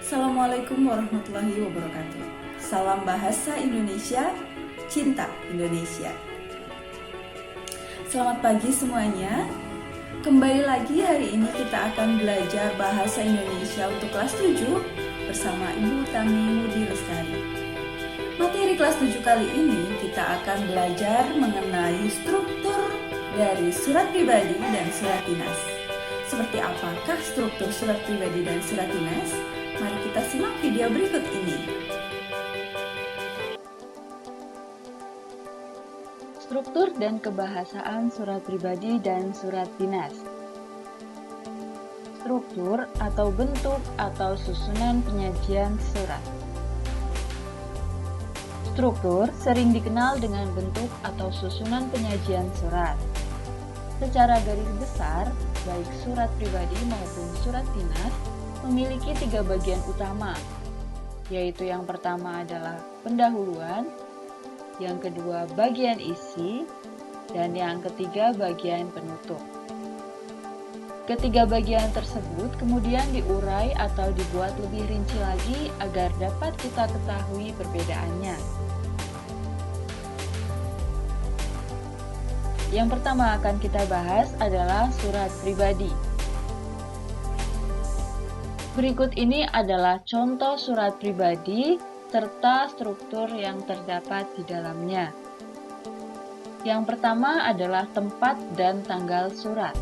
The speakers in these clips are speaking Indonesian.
Assalamualaikum warahmatullahi wabarakatuh. Salam bahasa Indonesia, cinta Indonesia. Selamat pagi semuanya. Kembali lagi hari ini kita akan belajar bahasa Indonesia untuk kelas 7 bersama Ibu Tami Mudi Lestari. Materi kelas 7 kali ini kita akan belajar mengenai struktur dari surat pribadi dan surat dinas. Seperti apakah struktur surat pribadi dan surat dinas? Mari kita simak video berikut ini. Struktur dan kebahasaan surat pribadi dan surat dinas. Struktur atau bentuk atau susunan penyajian surat. Struktur sering dikenal dengan bentuk atau susunan penyajian surat. Secara garis besar, baik surat pribadi maupun surat dinas memiliki 3 bagian utama, yaitu yang pertama adalah pendahuluan, yang kedua bagian isi, dan yang ketiga bagian penutup. Ketiga bagian tersebut kemudian diurai atau dibuat lebih rinci lagi agar dapat kita ketahui perbedaannya. Yang pertama akan kita bahas adalah surat pribadi. Berikut ini adalah contoh surat pribadi serta struktur yang terdapat di dalamnya. Yang pertama adalah tempat dan tanggal surat.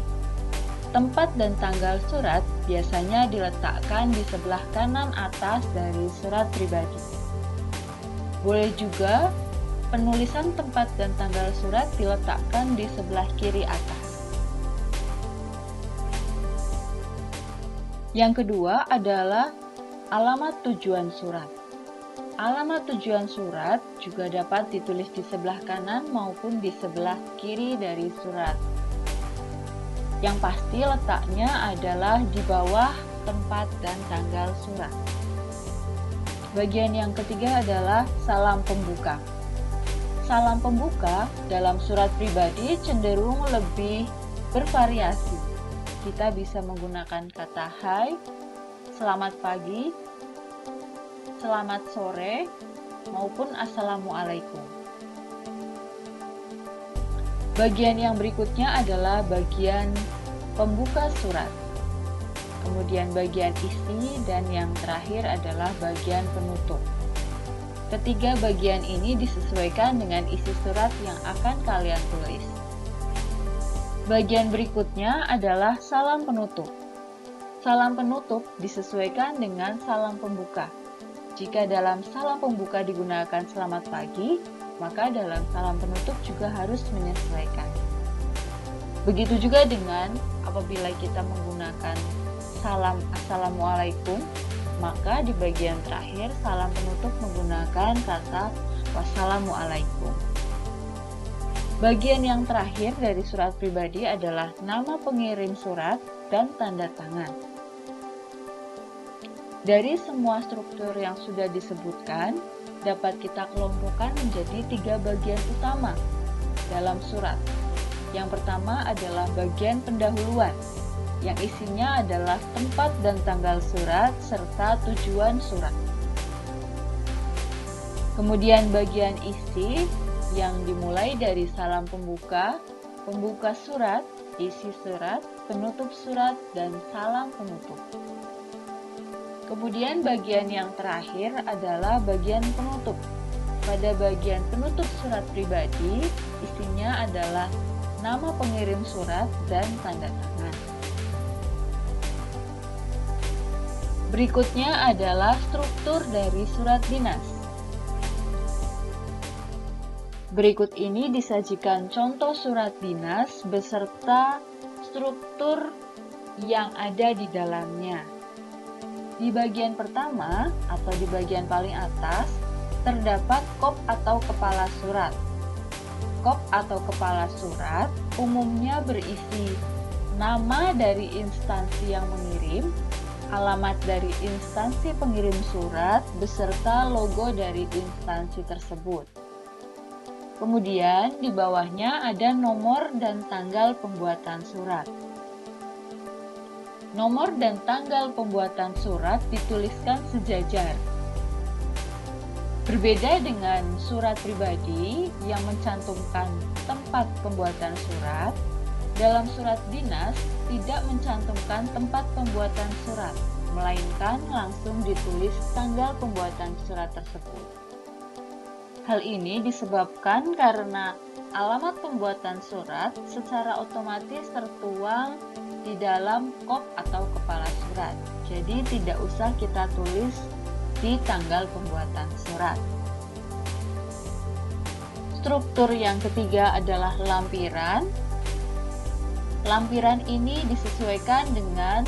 Tempat dan tanggal surat biasanya diletakkan di sebelah kanan atas dari surat pribadi. Boleh juga penulisan tempat dan tanggal surat diletakkan di sebelah kiri atas. Yang kedua adalah alamat tujuan surat. Alamat tujuan surat juga dapat ditulis di sebelah kanan maupun di sebelah kiri dari surat. Yang pasti letaknya adalah di bawah tempat dan tanggal surat. Bagian yang ketiga adalah salam pembuka. Salam pembuka dalam surat pribadi cenderung lebih bervariasi. Kita bisa menggunakan kata hai, selamat pagi, selamat sore, maupun assalamualaikum. Bagian yang berikutnya adalah bagian pembuka surat. Kemudian bagian isi dan yang terakhir adalah bagian penutup. Ketiga bagian ini disesuaikan dengan isi surat yang akan kalian tulis. Bagian berikutnya adalah salam penutup. Salam penutup disesuaikan dengan salam pembuka. Jika dalam salam pembuka digunakan selamat pagi, maka dalam salam penutup juga harus menyesuaikan. Begitu juga dengan apabila kita menggunakan salam assalamualaikum, maka di bagian terakhir salam penutup menggunakan kata wassalamualaikum. Bagian yang terakhir dari surat pribadi adalah nama pengirim surat dan tanda tangan. Dari semua struktur yang sudah disebutkan, dapat kita kelompokkan menjadi 3 bagian utama dalam surat. Yang pertama adalah bagian pendahuluan, yang isinya adalah tempat dan tanggal surat serta tujuan surat. Kemudian bagian isi yang dimulai dari salam pembuka, pembuka surat, isi surat, penutup surat, dan salam penutup. Kemudian bagian yang terakhir adalah bagian penutup. Pada bagian penutup surat pribadi, isinya adalah nama pengirim surat dan tanda tangan. Berikutnya adalah struktur dari surat dinas. Berikut ini disajikan contoh surat dinas beserta struktur yang ada di dalamnya. Di bagian pertama atau di bagian paling atas terdapat kop atau kepala surat. Kop atau kepala surat umumnya berisi nama dari instansi yang mengirim, alamat dari instansi pengirim surat, beserta logo dari instansi tersebut. Kemudian di bawahnya ada nomor dan tanggal pembuatan surat. Nomor dan tanggal pembuatan surat dituliskan sejajar. Berbeda dengan surat pribadi yang mencantumkan tempat pembuatan surat, dalam surat dinas tidak mencantumkan tempat pembuatan surat, melainkan langsung ditulis tanggal pembuatan surat tersebut. Hal ini disebabkan karena alamat pembuatan surat secara otomatis tertuang di dalam kop atau kepala surat. Jadi tidak usah kita tulis di tanggal pembuatan surat. Struktur yang ketiga adalah lampiran. Lampiran ini disesuaikan dengan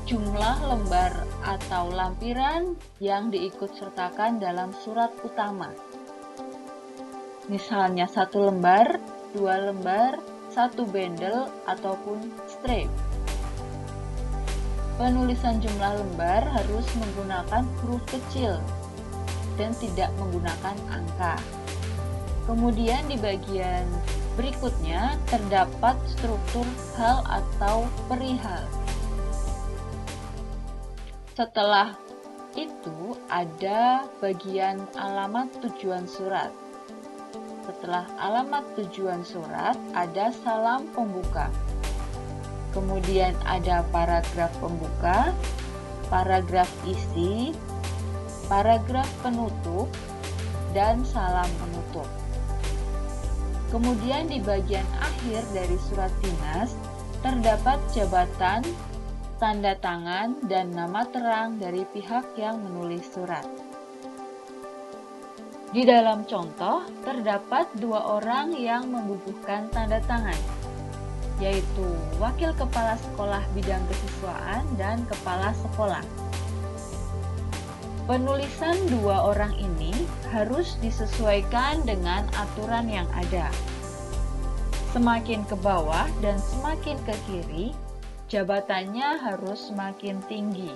jumlah lembar atau lampiran yang diikutsertakan dalam surat utama. Misalnya 1 lembar, 2 lembar, 1 bendel, ataupun strip. Penulisan jumlah lembar harus menggunakan huruf kecil dan tidak menggunakan angka. Kemudian di bagian berikutnya terdapat struktur hal atau perihal. Setelah itu ada bagian alamat tujuan surat. Setelah alamat tujuan surat, ada salam pembuka. Kemudian ada paragraf pembuka, paragraf isi, paragraf penutup, dan salam penutup. Kemudian di bagian akhir dari surat dinas, terdapat jabatan, tanda tangan, dan nama terang dari pihak yang menulis surat. Di dalam contoh, terdapat 2 orang yang membubuhkan tanda tangan, yaitu wakil kepala sekolah bidang kesiswaan dan kepala sekolah. Penulisan 2 orang ini harus disesuaikan dengan aturan yang ada. Semakin ke bawah dan semakin ke kiri, jabatannya harus semakin tinggi.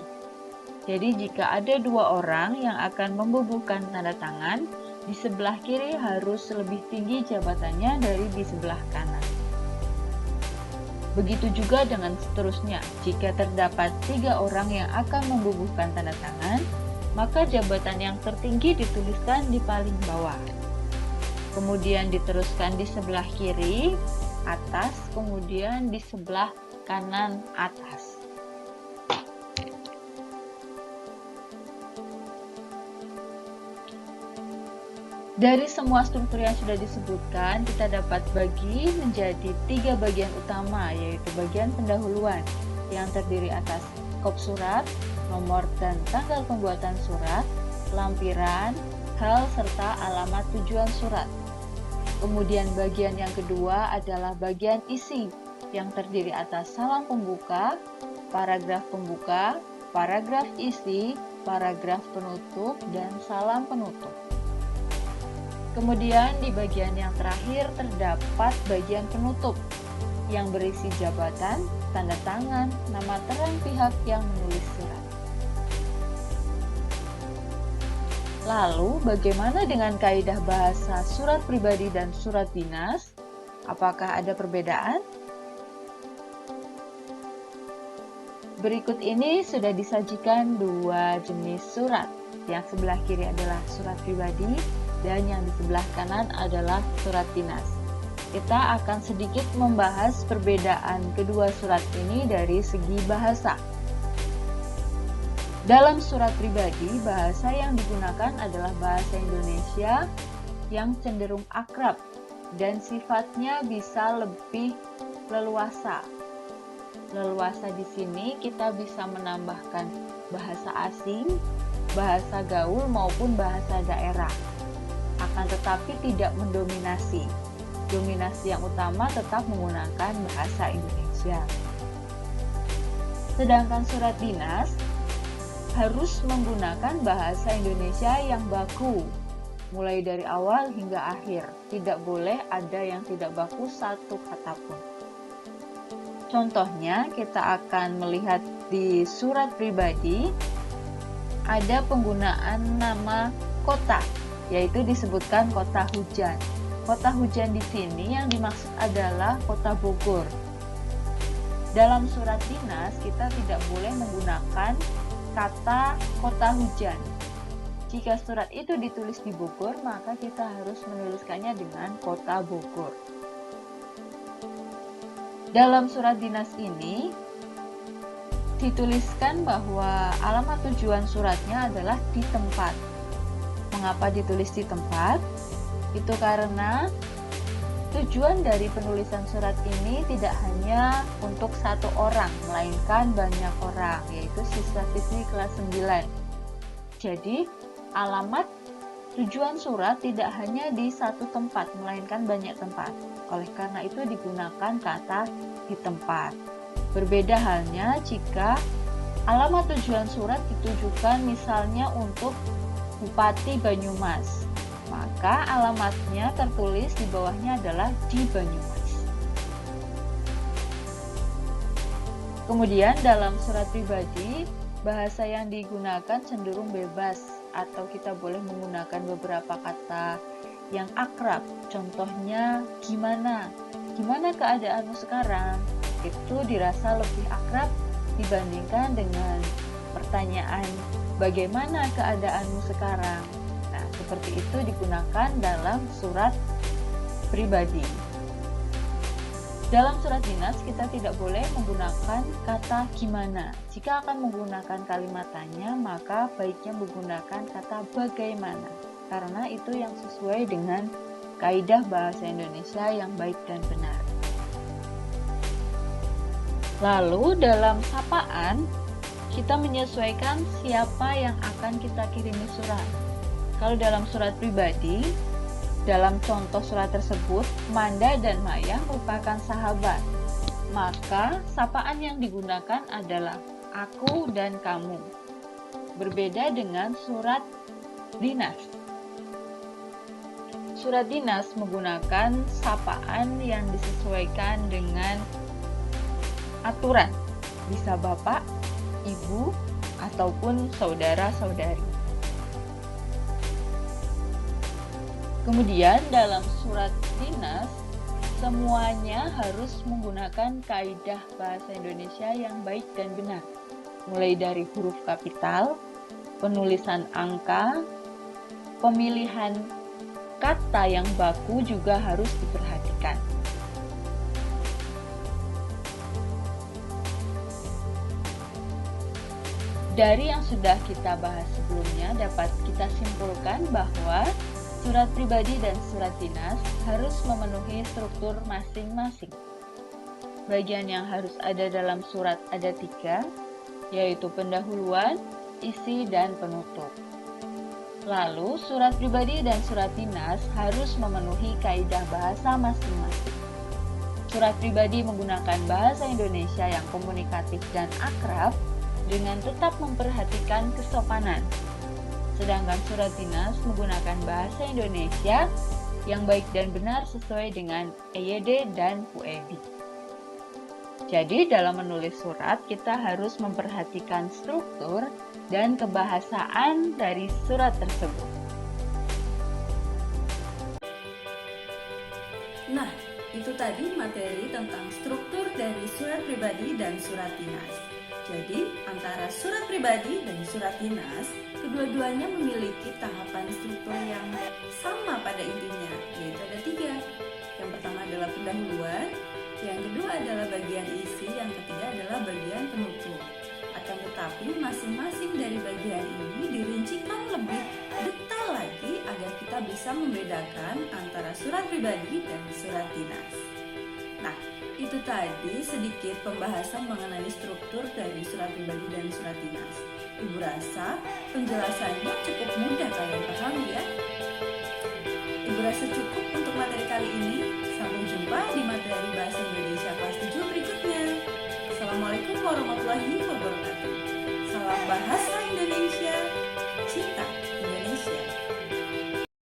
Jadi jika ada 2 orang yang akan membubuhkan tanda tangan, di sebelah kiri harus lebih tinggi jabatannya dari di sebelah kanan. Begitu juga dengan seterusnya, jika terdapat 3 orang yang akan membubuhkan tanda tangan, maka jabatan yang tertinggi dituliskan di paling bawah. Kemudian diteruskan di sebelah kiri, atas, kemudian di sebelah kanan, atas. Dari semua struktur yang sudah disebutkan, kita dapat bagi menjadi 3 bagian utama, yaitu bagian pendahuluan yang terdiri atas kop surat, nomor dan tanggal pembuatan surat, lampiran, hal, serta alamat tujuan surat. Kemudian bagian yang kedua adalah bagian isi yang terdiri atas salam pembuka, paragraf isi, paragraf penutup, dan salam penutup. Kemudian di bagian yang terakhir terdapat bagian penutup yang berisi jabatan, tanda tangan, nama terang pihak yang menulis surat. Lalu bagaimana dengan kaidah bahasa surat pribadi dan surat dinas? Apakah ada perbedaan? Berikut ini sudah disajikan 2 jenis surat. Yang sebelah kiri adalah surat pribadi dan yang di sebelah kanan adalah surat dinas. Kita akan sedikit membahas perbedaan kedua surat ini dari segi bahasa. Dalam surat pribadi, bahasa yang digunakan adalah bahasa Indonesia yang cenderung akrab dan sifatnya bisa lebih leluasa. Leluasa di sini kita bisa menambahkan bahasa asing, bahasa gaul maupun bahasa daerah. Akan tetapi tidak mendominasi. Dominasi yang utama tetap menggunakan bahasa Indonesia. Sedangkan surat dinas harus menggunakan bahasa Indonesia yang baku, mulai dari awal hingga akhir. Tidak boleh ada yang tidak baku satu kata pun. Contohnya, kita akan melihat di surat pribadi ada penggunaan nama kota, yaitu disebutkan kota hujan. Kota hujan di sini yang dimaksud adalah kota Bogor. Dalam surat dinas kita tidak boleh menggunakan kata kota hujan. Jika surat itu ditulis di Bogor, maka kita harus menuliskannya dengan kota Bogor. Dalam surat dinas ini dituliskan bahwa alamat tujuan suratnya adalah di tempat. Mengapa ditulis di tempat? Itu karena tujuan dari penulisan surat ini tidak hanya untuk satu orang, melainkan banyak orang, yaitu siswa-siswi kelas 9. Jadi, alamat tujuan surat tidak hanya di satu tempat, melainkan banyak tempat. Oleh karena itu digunakan kata di tempat. Berbeda halnya jika alamat tujuan surat ditujukan misalnya untuk Bupati Banyumas, maka alamatnya tertulis di bawahnya adalah di Banyumas. Kemudian dalam surat pribadi, bahasa yang digunakan cenderung bebas atau kita boleh menggunakan beberapa kata yang akrab. Contohnya gimana? Gimana keadaanmu sekarang? Itu dirasa lebih akrab dibandingkan dengan pertanyaan bagaimana keadaanmu sekarang. Nah, seperti itu digunakan dalam surat pribadi. Dalam surat dinas kita tidak boleh menggunakan kata gimana. Jika akan menggunakan kalimat tanya, maka baiknya menggunakan kata bagaimana, karena itu yang sesuai dengan kaidah bahasa Indonesia yang baik dan benar. Lalu dalam sapaan, kita menyesuaikan siapa yang akan kita kirimi surat. Kalau dalam surat pribadi, dalam contoh surat tersebut, Manda dan Maya merupakan sahabat. Maka sapaan yang digunakan adalah aku dan kamu. Berbeda dengan surat dinas. Surat dinas menggunakan sapaan yang disesuaikan dengan aturan, bisa bapak, ibu, ataupun saudara-saudari. Kemudian dalam surat dinas, semuanya harus menggunakan kaidah bahasa Indonesia yang baik dan benar. Mulai dari huruf kapital, penulisan angka, pemilihan kata yang baku juga harus diperhatikan. Dari yang sudah kita bahas sebelumnya, dapat kita simpulkan bahwa surat pribadi dan surat dinas harus memenuhi struktur masing-masing. Bagian yang harus ada dalam surat ada 3, yaitu pendahuluan, isi, dan penutup. Lalu, surat pribadi dan surat dinas harus memenuhi kaidah bahasa masing-masing. Surat pribadi menggunakan bahasa Indonesia yang komunikatif dan akrab, dengan tetap memperhatikan kesopanan. Sedangkan surat dinas menggunakan bahasa Indonesia yang baik dan benar sesuai dengan EYD dan UED. Jadi dalam menulis surat kita harus memperhatikan struktur dan kebahasaan dari surat tersebut. Nah, itu tadi materi tentang struktur dari surat pribadi dan surat dinas. Jadi, antara surat pribadi dan surat dinas, kedua-duanya memiliki tahapan struktur yang sama pada intinya, yaitu ada 3. Yang pertama adalah pendahuluan, yang kedua adalah bagian isi, yang ketiga adalah bagian penutup. Akan tetapi, masing-masing dari bagian ini dirincikan lebih detail lagi agar kita bisa membedakan antara surat pribadi dan surat dinas. Nah, itu tadi sedikit pembahasan mengenai struktur dari surat pribadi dan surat dinas. Ibu rasa penjelasannya cukup mudah kalian pahami ya. Ibu rasa cukup untuk materi kali ini. Sampai jumpa di materi Bahasa Indonesia kelas 7 berikutnya. Assalamualaikum warahmatullahi wabarakatuh. Salam bahasa